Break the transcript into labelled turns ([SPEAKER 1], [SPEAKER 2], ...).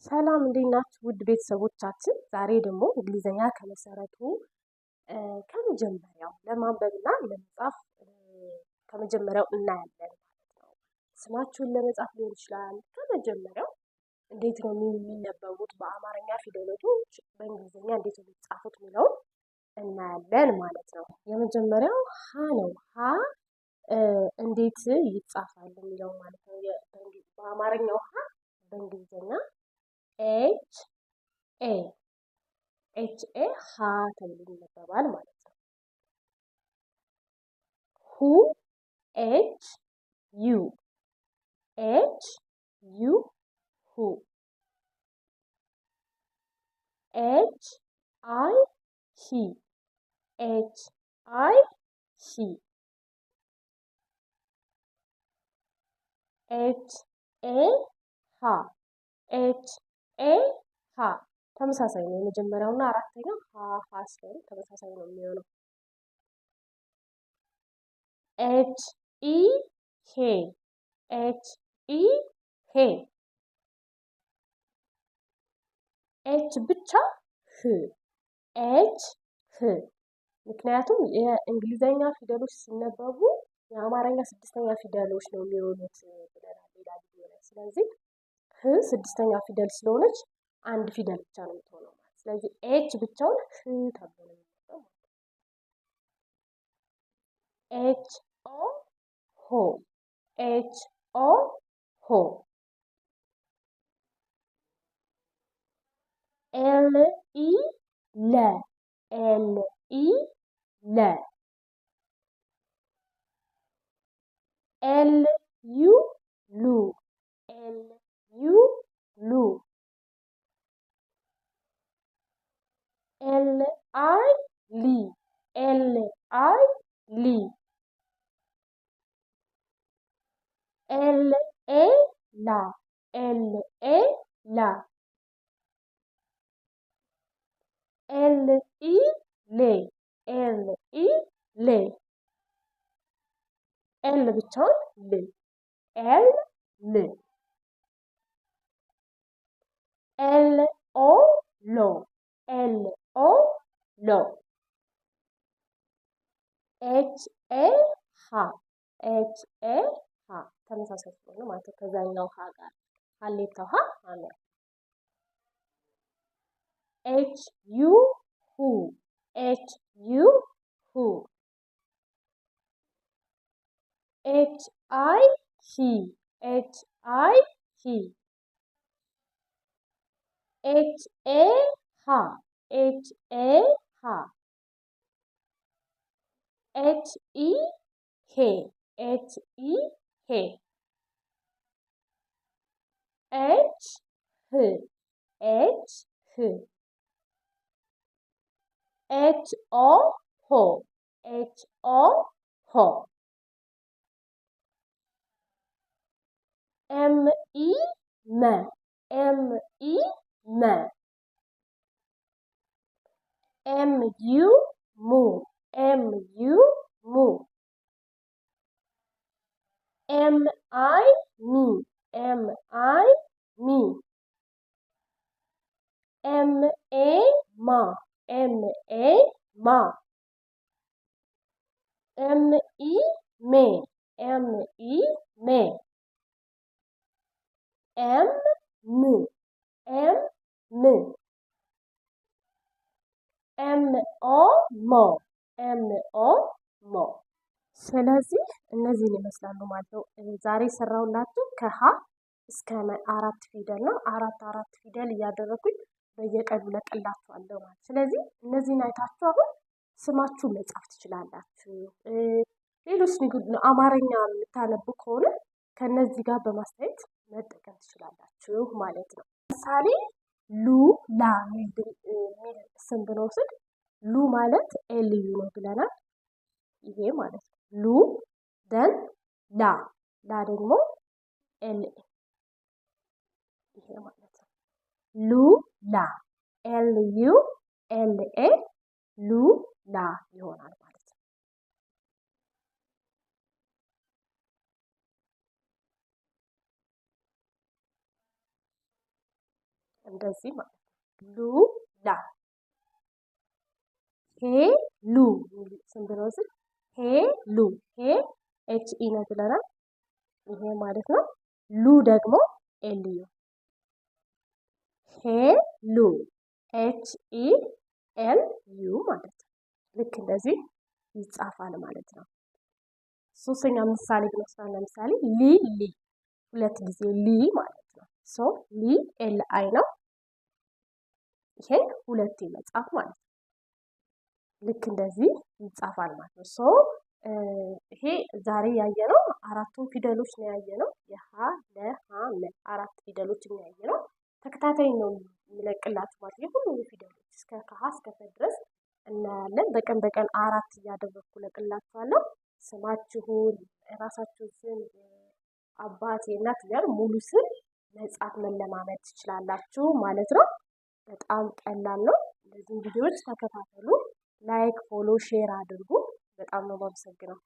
[SPEAKER 1] ሰላም እንዴት ናችሁ ውድ ቤተሰቦቻችን? ዛሬ ደግሞ እንግሊዘኛ ከመሰረቱ ከመጀመሪያው ለማንበብና ለመጻፍ ከመጀመሪያው እናያለን ማለት ነው። ስማችሁን ለመጻፍ ሊሆን ይችላል። ከመጀመሪያው እንዴት ነው የሚነበቡት በአማርኛ ፊደሎች በእንግሊዘኛ እንዴት ነው የሚጻፉት የሚለውን እናያለን ማለት ነው። የመጀመሪያው ሀ ነው። ሀ እንዴት ይጻፋል የሚለው ማለት ነው። በአማርኛው ሀ በእንግሊዘኛ ኤች ኤ ሀ ተብሎ ይነበባል ማለት ነው። ሁ ኤች ዩ ሁ ኤች አይ ሂ ኤች ኤ ሃ ሃ ተመሳሳይ ነው። የመጀመሪያውና አራተኛው ሃ ስለሆነ ተመሳሳይ ነው የሚሆነው። ኤች ኢ ሄ ኤች ብቻ ህ ምክንያቱም የእንግሊዘኛ ፊደሎች ሲነበቡ የአማርኛ ስድስተኛ ፊደሎች ነው የሚሆኑት ብለናል ሌላ ቪዲዮ ላይ። ስለዚህ ህ ስድስተኛ ፊደል ስለሆነች አንድ ፊደል ብቻ ነው የምትሆነው ማለት። ስለዚህ ኤች ብቻውን ህ ተብሎ ነው የሚነበበው። ኤች ኦ ሆ ኤል ኢ ለ ኤል ዩ ሉ ኤል አይ ሊ ኤል ኤ ላ ኤል ኢ ሌ ኤል ብቻውን ል ኤል ኦ ሎ ኤች ኤ ሃ ተመሳሳይ ስለሆነ ማለት ነው ከዛኛው ሃ ጋር ሀሌታው ሃ አለ። ኤች ዩ ሁ ኤች አይ ሂ ኤች ኤ ሃ ኤች ኢ ሄ ኤች ህ ኤች ኦ ሆ ኤም ኢ መ ኤም ዩ ሙ ኤም አይ ሚ ኤም ኤ ማ ኤም ኢ ሜ ኤም ኦ ሞ ስለዚህ እነዚህን ይመስላሉ ማለት ነው። ዛሬ ሰራሁላችሁ ከሀ እስከ አራት ፊደል ነው። አራት ፊደል እያደረኩኝ በየቀኑ ለቅላችኋለሁ ማለት። ስለዚህ እነዚህን አይታችሁ አሁን ስማችሁን መጻፍ ትችላላችሁ። ሌሎች አማርኛ የምታነቡ ከሆነ ከነዚህ ጋር በማስተያየት መጠቀም ትችላላችሁ ማለት ነው። ለምሳሌ ሉ ላ የሚል ስም ብንወስድ ሉ ማለት ኤልዩ ነው ብለናል። ይሄ ማለት ነው ሉ ደን ላ ደግሞ ኤል ይሄ ማለት ነው። ሉ ላ ኤልዩ ኤልኤ ሉ ላ ይሆናል ማለት ነው። እንደዚህ ማለት ነው። ሉላ ሄሉ ስንት ነው? ሄሉ ሄ ኤች ኢ ነው ብለናል። ይሄ ማለት ነው። ሉ ደግሞ ኤል ዩ ሄሉ ኤች ኢ ኤል ዩ ማለት ነው። ልክ እንደዚህ ይጻፋል ማለት ነው። ሶስተኛ ምሳሌ ብንወስድ ለምሳሌ ሊ ሁለት ጊዜ ሊ ማለት ነው። ሶ ሊ ኤል አይ ነው። ይሄ ሁለቴ መጻፍ ማለት ነው። ልክ እንደዚህ ይጻፋል ማለት ነው። ሶ ይሄ ዛሬ ያየነው አራቱን ፊደሎች ነው ያየነው። የሀ ለ ሀ ለ አራት ፊደሎች ነው ያየነው። ተከታታይ ነው የሚለቅላችሁ ማለት ነው። ሁሉም ፊደሎች እስከ ከሀ እስከ ፈ ድረስ እናያለን። በቀን በቀን አራት እያደረኩ እለቅላችኋለሁ። ስማችሁን፣ ራሳችሁን ስም፣ አባት፣ የእናት እያሉ ሙሉ ስም መጻፍ መለማመድ ትችላላችሁ ማለት ነው። በጣም ቀላል ነው። እነዚህን ቪዲዮዎች ተከታተሉ። ላይክ፣ ፎሎ፣ ሼር አድርጉ። በጣም ነው የማመሰግነው።